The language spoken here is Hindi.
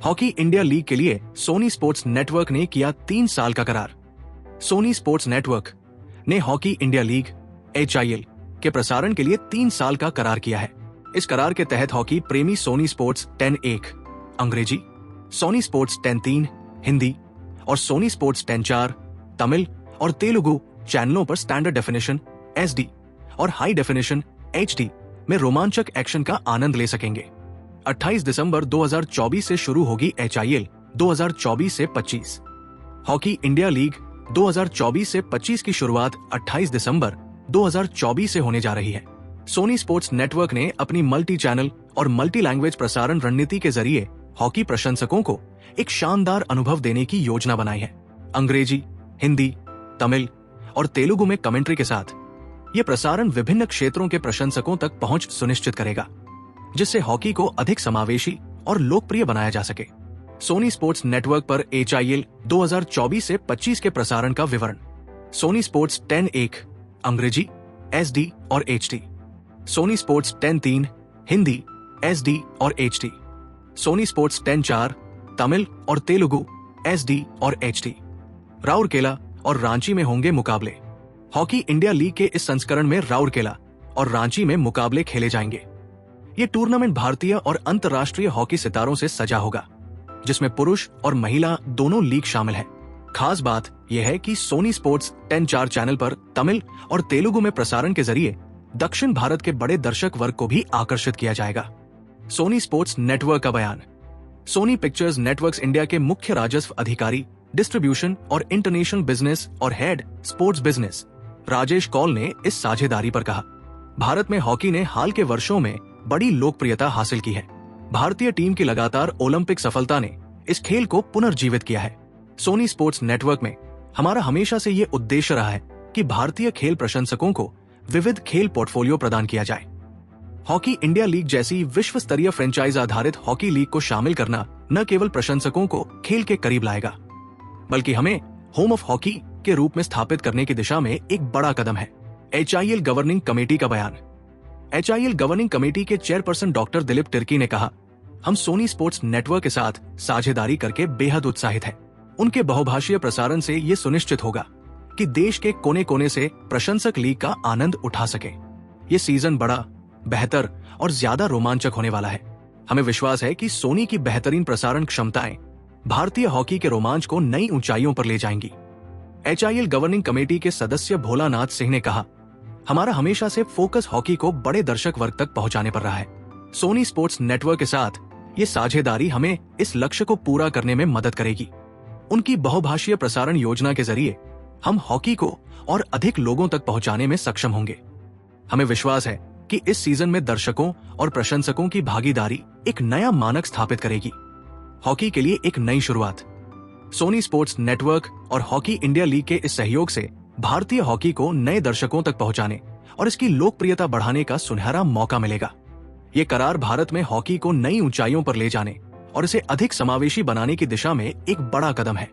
हॉकी इंडिया लीग के लिए सोनी स्पोर्ट्स नेटवर्क ने किया 3 साल का करार। सोनी स्पोर्ट्स नेटवर्क ने हॉकी इंडिया लीग HIL के प्रसारण के लिए 3 साल का करार किया है। इस करार के तहत हॉकी प्रेमी सोनी स्पोर्ट्स 10(1) अंग्रेजी, सोनी स्पोर्ट्स 10(3) हिंदी और सोनी स्पोर्ट्स 10(4) तमिल और तेलुगु चैनलों पर स्टैंडर्ड डेफिनेशन SD और हाई डेफिनेशन HD में रोमांचक एक्शन का आनंद ले सकेंगे। 28 दिसंबर 2024 से शुरू होगी HIL 2024 से 25। हॉकी इंडिया लीग 2024 से 25 की शुरुआत 28 दिसंबर 2024 से होने जा रही है। सोनी स्पोर्ट्स नेटवर्क ने अपनी मल्टी चैनल और मल्टी लैंग्वेज प्रसारण रणनीति के जरिए हॉकी प्रशंसकों को एक शानदार अनुभव देने की योजना बनाई है। अंग्रेजी, हिंदी, तमिल और तेलुगु में कमेंट्री के साथ ये प्रसारण विभिन्न क्षेत्रों के प्रशंसकों तक पहुंच सुनिश्चित करेगा, जिससे हॉकी को अधिक समावेशी और लोकप्रिय बनाया जा सके। सोनी स्पोर्ट्स नेटवर्क पर HIL 2024 से 25 के प्रसारण का विवरण। सोनी स्पोर्ट्स 10(1) अंग्रेजी, SD और HD, Sony sports 10(3) Hindi, SD और HD, सोनी स्पोर्ट्स 10(4) तमिल और तेलुगु, SD और HD। राउरकेला और रांची में होंगे मुकाबले। हॉकी इंडिया लीग के इस संस्करण में राउरकेला और रांची में मुकाबले खेले जाएंगे। ये टूर्नामेंट भारतीय और अंतर्राष्ट्रीय हॉकी सितारों से सजा होगा, जिसमें पुरुष और महिला दोनों लीग शामिल हैं। खास बात यह है कि सोनी स्पोर्ट्स 10(4) चैनल पर तमिल और तेलुगु में प्रसारण के जरिए दक्षिण भारत के बड़े दर्शक वर्ग को भी आकर्षित किया जाएगा। सोनी स्पोर्ट्स नेटवर्क का बयान। सोनी पिक्चर्स नेटवर्क्स इंडिया के मुख्य राजस्व अधिकारी, डिस्ट्रीब्यूशन और इंटरनेशनल बिजनेस और head sports business Rajesh Kaul ने इस साझेदारी पर कहा, भारत में हॉकी ने हाल के वर्षों में बड़ी लोकप्रियता हासिल की है। भारतीय टीम की लगातार ओलंपिक सफलता ने इस खेल को पुनर्जीवित किया है। सोनी स्पोर्ट्स नेटवर्क में हमारा हमेशा से ये उद्देश्य रहा है कि भारतीय खेल प्रशंसकों को विविध खेल पोर्टफोलियो प्रदान किया जाए। हॉकी इंडिया लीग जैसी विश्व स्तरीय फ्रेंचाइज आधारित हॉकी लीग को शामिल करना न केवल प्रशंसकों को खेल के करीब लाएगा, बल्कि हमें होम ऑफ हॉकी के रूप में स्थापित करने की दिशा में एक बड़ा कदम है। HIL गवर्निंग कमेटी का बयान। HIL गवर्निंग कमेटी के चेयरपर्सन डॉक्टर दिलीप तिर्की ने कहा, हम सोनी स्पोर्ट्स नेटवर्क के साथ साझेदारी करके बेहद उत्साहित हैं। उनके बहुभाषीय प्रसारण से ये सुनिश्चित होगा कि देश के कोने कोने से प्रशंसक लीग का आनंद उठा सके। ये सीजन बड़ा, बेहतर और ज्यादा रोमांचक होने वाला है। हमें विश्वास है कि सोनी की बेहतरीन प्रसारण क्षमताएं भारतीय हॉकी के रोमांच को नई ऊंचाइयों पर ले जाएंगी। HIL गवर्निंग कमेटी के सदस्य भोलानाथ सिंह ने कहा, हमारा हमेशा से फोकस हॉकी को बड़े दर्शक वर्ग तक पहुंचाने पर रहा है। सोनी स्पोर्ट्स नेटवर्क के साथ ये साझेदारी हमें इस लक्ष्य को पूरा करने में मदद करेगी। उनकी बहुभाषीय प्रसारण योजना के जरिए हम हॉकी को और अधिक लोगों तक पहुंचाने में सक्षम होंगे। हमें विश्वास है कि इस सीजन में दर्शकों और प्रशंसकों की भागीदारी एक नया मानक स्थापित करेगी। हॉकी के लिए एक नई शुरुआत। सोनी स्पोर्ट्स नेटवर्क और हॉकी इंडिया लीग के इस सहयोग से भारतीय हॉकी को नए दर्शकों तक पहुंचाने और इसकी लोकप्रियता बढ़ाने का सुनहरा मौका मिलेगा। ये करार भारत में हॉकी को नई ऊंचाइयों पर ले जाने और इसे अधिक समावेशी बनाने की दिशा में एक बड़ा कदम है।